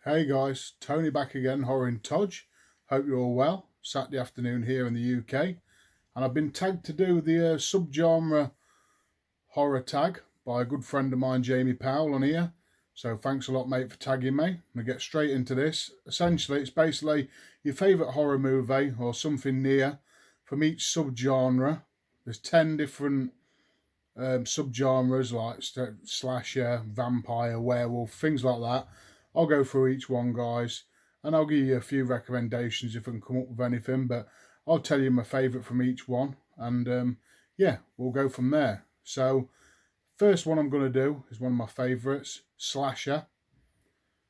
Hey guys, Tony back again, Horror in Todge. Hope you're all well. Saturday afternoon here in the UK, and I've been tagged to do the subgenre horror tag by a good friend of mine, Jamie Powell, on here. So thanks a lot, mate, for tagging me. I'm gonna get straight into this. Essentially, it's basically your favourite horror movie or something near from each subgenre. There's 10 different subgenres like slasher, vampire, werewolf, things like that. I'll go through each one, guys, and I'll give you a few recommendations if I can come up with anything. But I'll tell you my favourite from each one, and yeah, we'll go from there. So, first one I'm going to do is one of my favourites, slasher.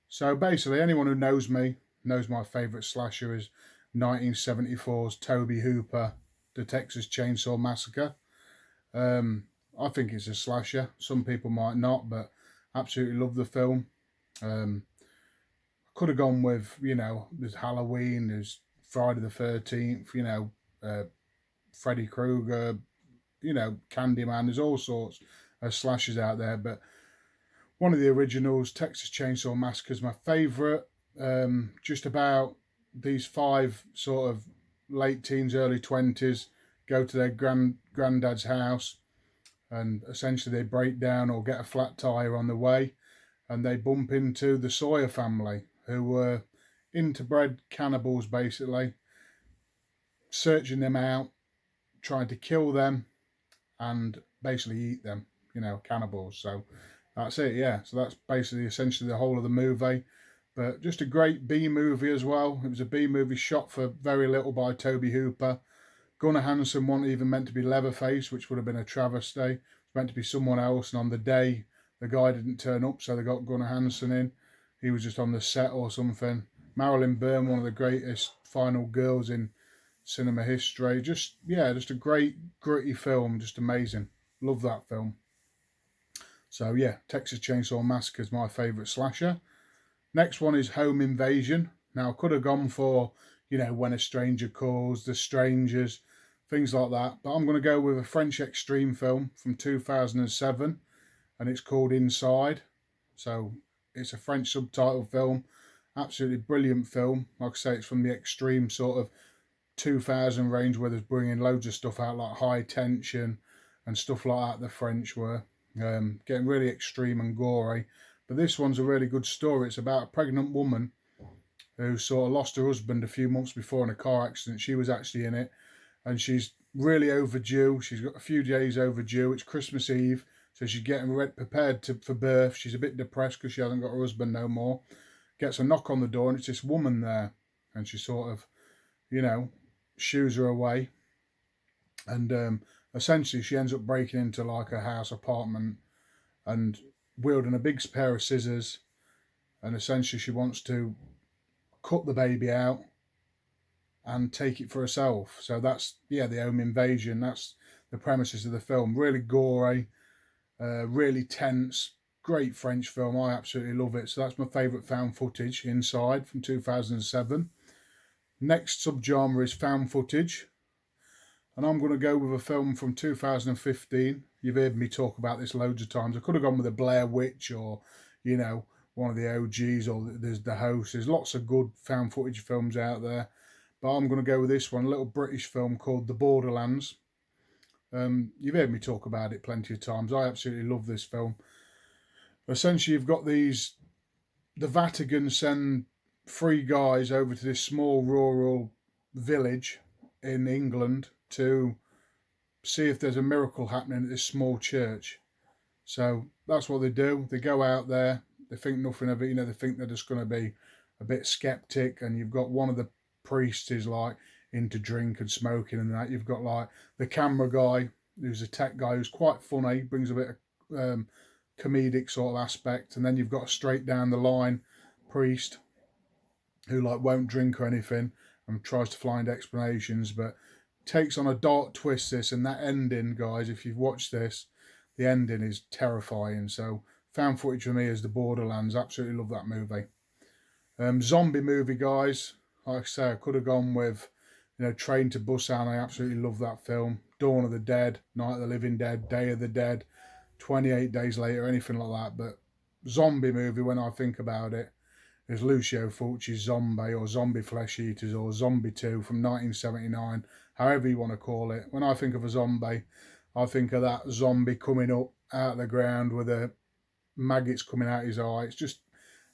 So basically, anyone who knows me knows my favourite slasher is 1974's Toby Hooper, The Texas Chainsaw Massacre. Um, I think it's a slasher. Some people might not, but absolutely love the film. I could have gone with, there's Halloween, there's Friday the 13th, Freddy Krueger, Candyman. There's all sorts of slashers out there, but one of the originals, Texas Chainsaw Massacre, is my favourite. Just about these five sort of late teens, early 20s go to their granddad's house, and essentially they break down or get a flat tire on the way, and they bump into the Sawyer family, who were interbred cannibals, basically, searching them out, trying to kill them, and basically eat them, cannibals. So that's it, yeah. So that's basically essentially the whole of the movie. But just a great B movie as well. It was a B movie shot for very little by Toby Hooper. Gunnar Hansen wasn't even meant to be Leatherface, which would have been a travesty. It was meant to be someone else, and on the day, the guy didn't turn up, so they got Gunnar Hansen in. He was just on the set or something. Marilyn Byrne, one of the greatest final girls in cinema history. Just a great, gritty film. Just amazing. Love that film. So yeah, Texas Chainsaw Massacre is my favourite slasher. Next one is Home Invasion. Now, I could have gone for, When a Stranger Calls, The Strangers, things like that. But I'm going to go with a French extreme film from 2007, and it's called Inside. So it's a French subtitle film. Absolutely brilliant film. Like I say, it's from the extreme sort of 2000 range, where there's bringing loads of stuff out like High Tension and stuff like that. The French were getting really extreme and gory. But this one's a really good story. It's about a pregnant woman who sort of lost her husband a few months before in a car accident. She was actually in it, and she's really overdue. She's got a few days overdue. It's Christmas Eve, so she's getting prepared for birth. She's a bit depressed because she hasn't got her husband no more. Gets a knock on the door, and it's this woman there, and she sort of, shoos her away, and essentially she ends up breaking into like a house apartment and wielding a big pair of scissors, and essentially she wants to cut the baby out and take it for herself. So that's the home invasion. That's the premises of the film. Really gory, really tense. Great French film. I absolutely love it. So that's my favourite found footage, Inside, from 2007. Next subgenre is found footage, and I'm going to go with a film from 2015. You've heard me talk about this loads of times. I could have gone with a Blair Witch, or one of the OGs, or there's The Host. There's lots of good found footage films out there, but I'm going to go with this one, a little British film called The Borderlands. You've heard me talk about it plenty of times. I absolutely love this film. Essentially, you've got the Vatican send three guys over to this small rural village in England to see if there's a miracle happening at this small church. So that's what they do. They go out there. They think nothing of it. They think they're just going to be a bit skeptic. And you've got one of the priests is like into drink and smoking and that. You've got like the camera guy, who's a tech guy, who's quite funny, brings a bit of comedic sort of aspect. And then you've got a straight down the line priest who like won't drink or anything and tries to find explanations, but takes on a dark twist this, and that ending, guys, if you've watched this, the ending is terrifying. So found footage for me is The Borderlands. Absolutely love that movie. Zombie movie, guys, like I say, I could have gone with Train to Busan. I absolutely love that film. Dawn of the Dead, Night of the Living Dead, Day of the Dead, 28 Days Later, anything like that. But zombie movie, when I think about it, There's Lucio Fulci's Zombie or Zombie Flesh Eaters or Zombie 2 from 1979, however you want to call it. When I think of a zombie, I think of that zombie coming up out of the ground with the maggots coming out his eye. It's just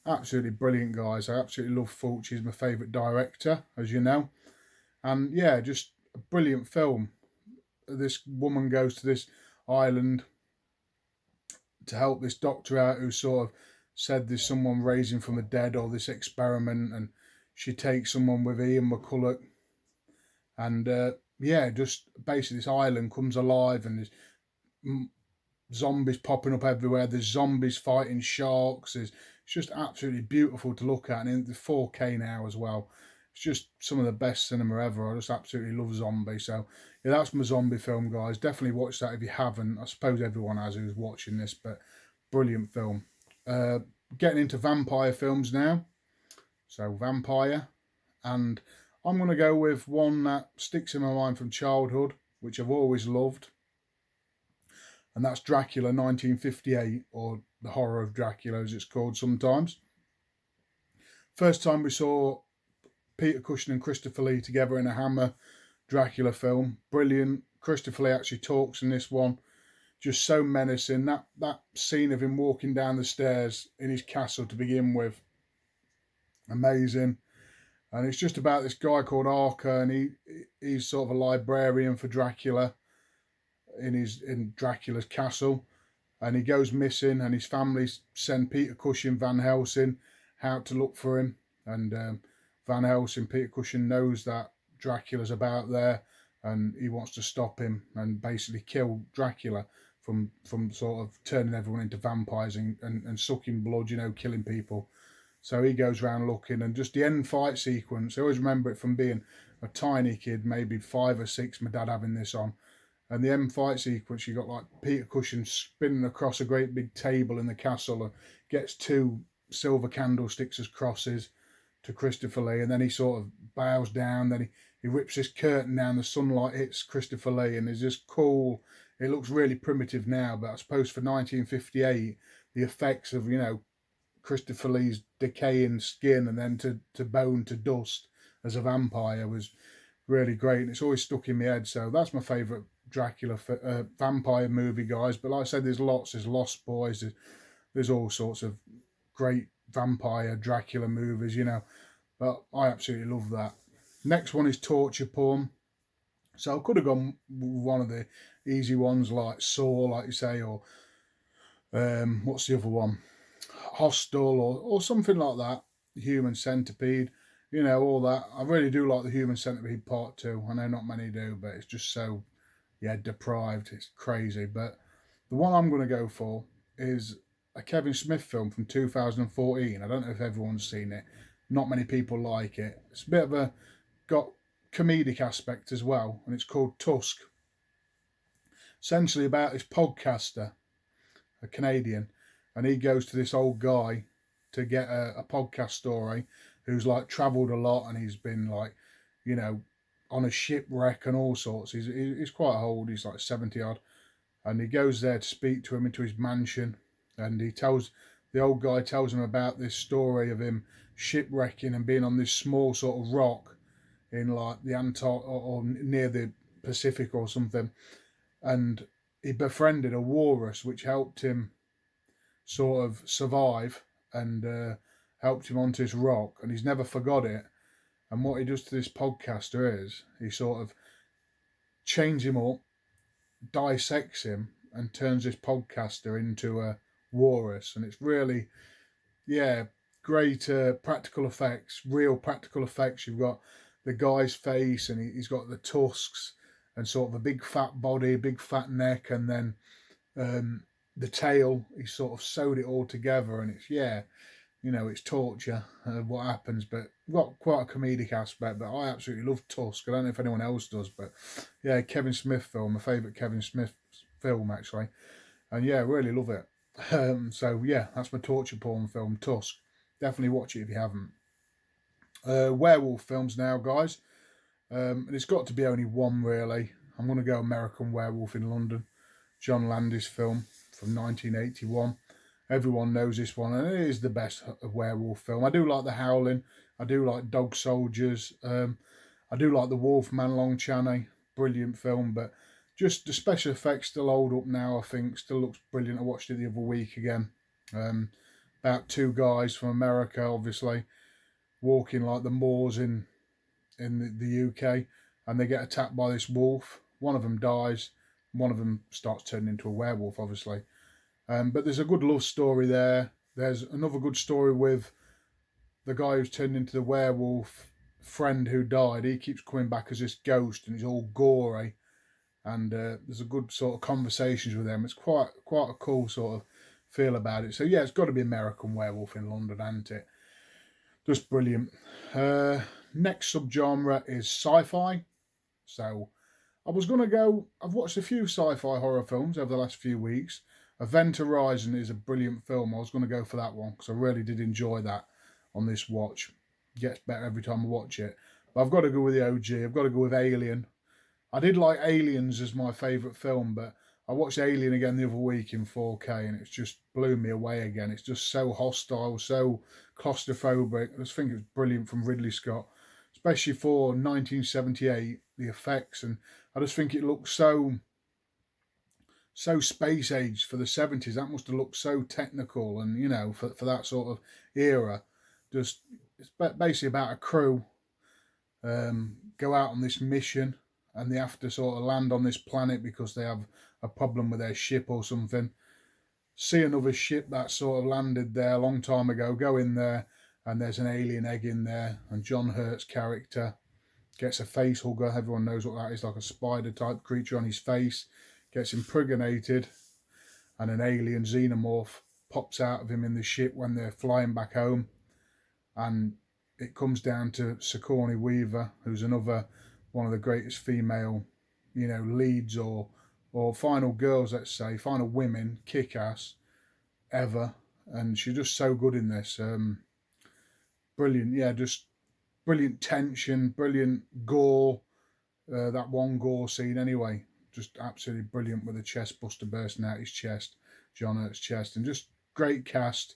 absolutely brilliant, guys. I absolutely love Fulci. He's my favourite director, as you know. And yeah, just a brilliant film. This woman goes to this island to help this doctor out who sort of said there's someone raising from the dead or this experiment, and she takes someone with Ian McCulloch, and yeah, just basically this island comes alive, and there's zombies popping up everywhere. There's zombies fighting sharks. It's just absolutely beautiful to look at, and in the 4K now as well. It's just some of the best cinema ever. I just absolutely love zombie. So yeah, that's my zombie film, guys. Definitely watch that if you haven't. I suppose everyone has who's watching this, but brilliant film. Getting into vampire films now. So vampire, and I'm going to go with one that sticks in my mind from childhood, which I've always loved, and that's Dracula 1958, or The Horror of Dracula as it's called sometimes. First time we saw Peter Cushing and Christopher Lee together in a Hammer Dracula film. Brilliant. Christopher Lee actually talks in this one. Just so menacing. That scene of him walking down the stairs in his castle to begin with. Amazing. And it's just about this guy called Archer, and he's sort of a librarian for Dracula in Dracula's castle. And he goes missing, and his family send Peter Cushing, Van Helsing, out to look for him. And Van Helsing, Peter Cushing, knows that Dracula's about there, and he wants to stop him and basically kill Dracula from sort of turning everyone into vampires and sucking blood, you know, killing people. So he goes around looking, and just the end fight sequence, I always remember it from being a tiny kid, maybe 5 or 6, my dad having this on. And the end fight sequence, you got like Peter Cushing spinning across a great big table in the castle and gets 2 silver candlesticks as crosses to Christopher Lee, and then he sort of bows down, then he rips this curtain down, the sunlight hits Christopher Lee, and it's just cool. It looks really primitive now, but I suppose for 1958, the effects of, you know, Christopher Lee's decaying skin and then to bone to dust as a vampire was really great, and it's always stuck in my head. So that's my favourite Dracula vampire movie, guys. But like I said, there's lots. There's Lost Boys, there's all sorts of great vampire Dracula movies, you know, but I absolutely love that. Next one is torture porn. So I could have gone one of the easy ones like Saw, like you say, or what's the other one, Hostel, or something like that, Human Centipede, you know, all that. I really do like the Human Centipede Part 2. I know not many do, but it's just so, yeah, deprived. It's crazy. But the one I'm going to go for is a Kevin Smith film from 2014. I don't know if everyone's seen it. Not many people like it. It's a bit of a got comedic aspect as well, and it's called Tusk. Essentially about this podcaster, a Canadian, and he goes to this old guy to get a podcast story, who's like travelled a lot, and he's been like, you know, on a shipwreck and all sorts. He's quite old. He's like 70 odd, and he goes there to speak to him into his mansion. And the old guy tells him about this story of him shipwrecking and being on this small sort of rock in like the Antarctic or near the Pacific or something. And he befriended a walrus, which helped him sort of survive and helped him onto this rock. And he's never forgot it. And what he does to this podcaster is he sort of chains him up, dissects him, and turns this podcaster into a walrus. And it's really, yeah, great practical effects, real practical effects. You've got the guy's face, and he's got the tusks and sort of a big fat body, big fat neck, and then the tail, he sort of sewed it all together. And it's, yeah, you know, it's torture what happens, but got quite a comedic aspect. But I absolutely love Tusk. I don't know if anyone else does, but yeah, Kevin Smith film, my favourite Kevin Smith film actually, and yeah, really love it. So yeah, that's my torture porn film, Tusk. Definitely watch it if you haven't. Werewolf films now, guys, and it's got to be only one really. I'm going to go American Werewolf in London, John Landis film from 1981. Everyone knows this one, and it is the best werewolf film. I do like The Howling. I do like Dog Soldiers. I do like The Wolfman, Long Chaney. Brilliant film, but just the special effects still hold up now, I think. Still looks brilliant. I watched it the other week again. Um, about two guys from America, obviously, walking like the moors in the UK, and they get attacked by this wolf. One of them dies. One of them starts turning into a werewolf, obviously. But there's a good love story there. There's another good story with the guy who's turned into the werewolf friend who died. He keeps coming back as this ghost, and he's all gory. And there's a good sort of conversations with them. It's quite a cool sort of feel about it. So yeah, it's got to be American Werewolf in London, hasn't it? Just brilliant. Next subgenre is sci-fi. So I was going to go, I've watched a few sci-fi horror films over the last few weeks. Event Horizon is a brilliant film. I was going to go for that one because I really did enjoy that on this watch. It gets better every time I watch it. But I've got to go with the OG. I've got to go with Alien. I did like Aliens as my favourite film, but I watched Alien again the other week in 4K and it's just blew me away again. It's just so hostile, so claustrophobic. I just think it's brilliant from Ridley Scott, especially for 1978, the effects, and I just think it looks so space age for the 70s. That must have looked so technical, and for that sort of era. Just it's basically about a crew go out on this mission, and they have to sort of land on this planet because they have a problem with their ship or something. See another ship that sort of landed there a long time ago, go in there, and there's an alien egg in there, and John Hurt's character gets a face hugger. Everyone knows what that is, like a spider type creature on his face, gets impregnated, and an alien xenomorph pops out of him in the ship when they're flying back home. And it comes down to Sigourney Weaver, who's another one of the greatest female, leads or final girls, let's say, final women, kick-ass ever. And she's just so good in this. Brilliant, yeah, just brilliant tension, brilliant gore. That one gore scene, anyway, just absolutely brilliant with the chest buster bursting out his chest, John Hurt's chest, and just great cast,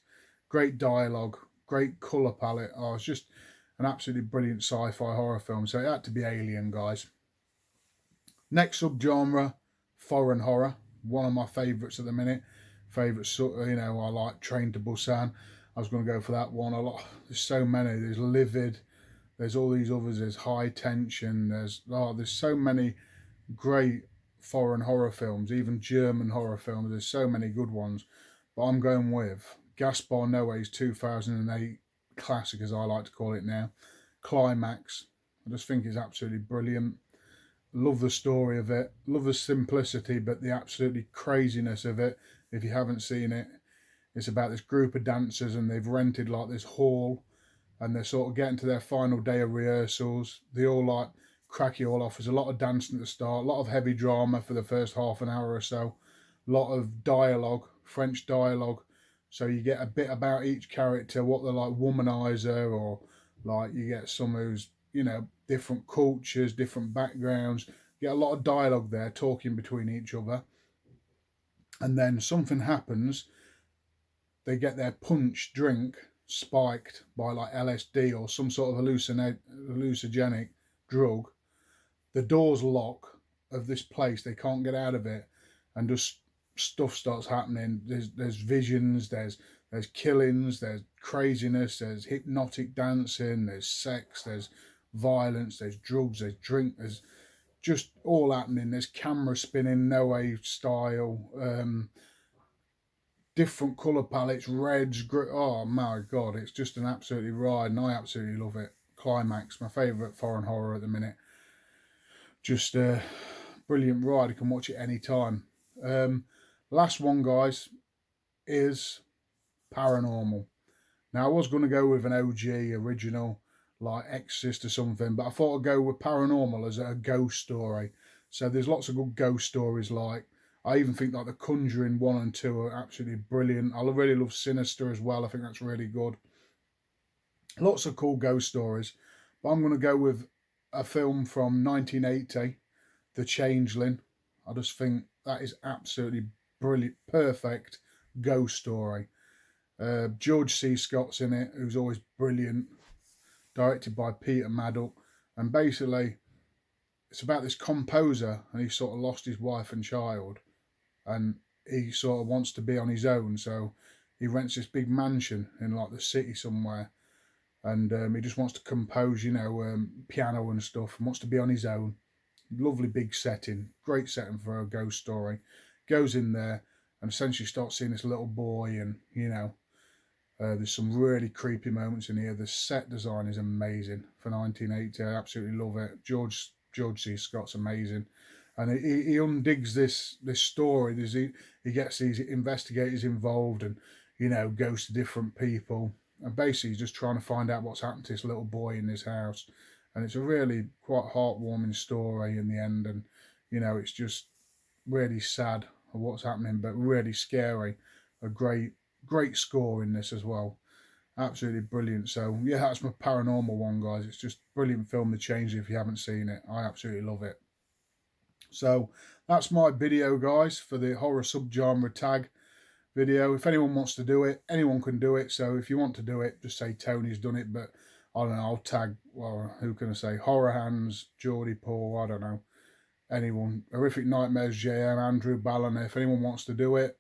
great dialogue, great colour palette. Oh, it's just an absolutely brilliant sci-fi horror film. So it had to be Alien, guys. Next subgenre, foreign horror. One of my favourites at the minute. Favourites, I like Train to Busan. I was going to go for that one a lot. There's so many. There's Livid. There's all these others. There's High Tension. There's so many great foreign horror films, even German horror films. There's so many good ones. But I'm going with Gaspar Noé's 2008 classic, as I like to call it now, Climax. I just think it's absolutely brilliant. Love the story of it. Love the simplicity, but the absolutely craziness of it. If you haven't seen it, it's about this group of dancers, and they've rented like this hall, and they're sort of getting to their final day of rehearsals. They all like crack you all off. There's a lot of dancing at the start, a lot of heavy drama for the first half an hour or so, a lot of dialogue, French dialogue. So you get a bit about each character, what they're like, womanizer, or like you get some who's, different cultures, different backgrounds. You get a lot of dialogue there, talking between each other. And then something happens. They get their punch drink spiked by like LSD or some sort of hallucinogenic drug. The doors lock of this place. They can't get out of it, and just stuff starts happening. There's visions. There's killings. There's craziness. There's hypnotic dancing. There's sex. There's violence. There's drugs. There's drink. There's just all happening. There's camera spinning, Noe style. Different colour palettes, reds, oh my god, it's just an absolutely ride, and I absolutely love it. Climax, my favourite foreign horror at the minute. Just a brilliant ride. You can watch it anytime. Last one, guys, is Paranormal. Now, I was going to go with an OG original, like Exorcist or something, but I thought I'd go with Paranormal as a ghost story. So there's lots of good ghost stories, like I even think like The Conjuring 1 and 2 are absolutely brilliant. I really love Sinister as well. I think that's really good. Lots of cool ghost stories. But I'm going to go with a film from 1980, The Changeling. I just think that is absolutely brilliant, perfect ghost story. George C. Scott's in it, who's always brilliant, directed by Peter Maddock. And basically, it's about this composer, and he sort of lost his wife and child, and he sort of wants to be on his own. So he rents this big mansion in like the city somewhere, and he just wants to compose, piano and stuff, and wants to be on his own. Lovely big setting, great setting for a ghost story. Goes in there and essentially starts seeing this little boy, and there's some really creepy moments in here. The set design is amazing for 1980. I absolutely love it. George C. Scott's amazing, and he undigs this story. He gets these investigators involved, and goes to different people, and basically he's just trying to find out what's happened to this little boy in this house. And it's a really quite heartwarming story in the end, and it's just really sad of what's happening, but really scary. A great score in this as well. Absolutely brilliant. So yeah, that's my paranormal one, guys. It's just brilliant film, The Change. If you haven't seen it, I absolutely love it. So that's my video, guys, for the horror subgenre tag video. If anyone wants to do it, anyone can do it. So if you want to do it, just say Tony's done it. But I don't know, I'll tag, well, who can I say? Horror Hands, Geordie Paul, I don't know. Anyone. Horrific Nightmares, JM, Andrew Ballon. If anyone wants to do it,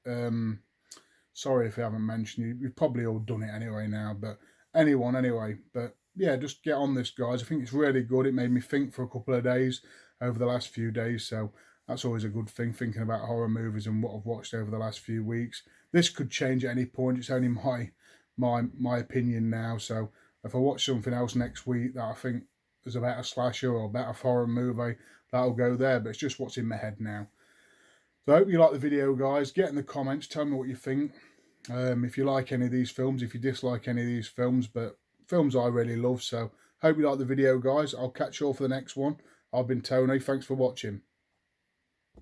sorry if I haven't mentioned you. You've probably all done it anyway now, but anyone anyway. But yeah, just get on this, guys. I think it's really good. It made me think for a couple of days over the last few days, so that's always a good thing, thinking about horror movies and what I've watched over the last few weeks. This could change at any point. It's only my opinion now. So if I watch something else next week that I think is a better slasher or a better horror movie, that'll go there. But it's just what's in my head now. So I hope you like the video, guys. Get in the comments. Tell me what you think. If you like any of these films, if you dislike any of these films, but films I really love. So hope you like the video, guys. I'll catch you all for the next one. I've been Tony. Thanks for watching.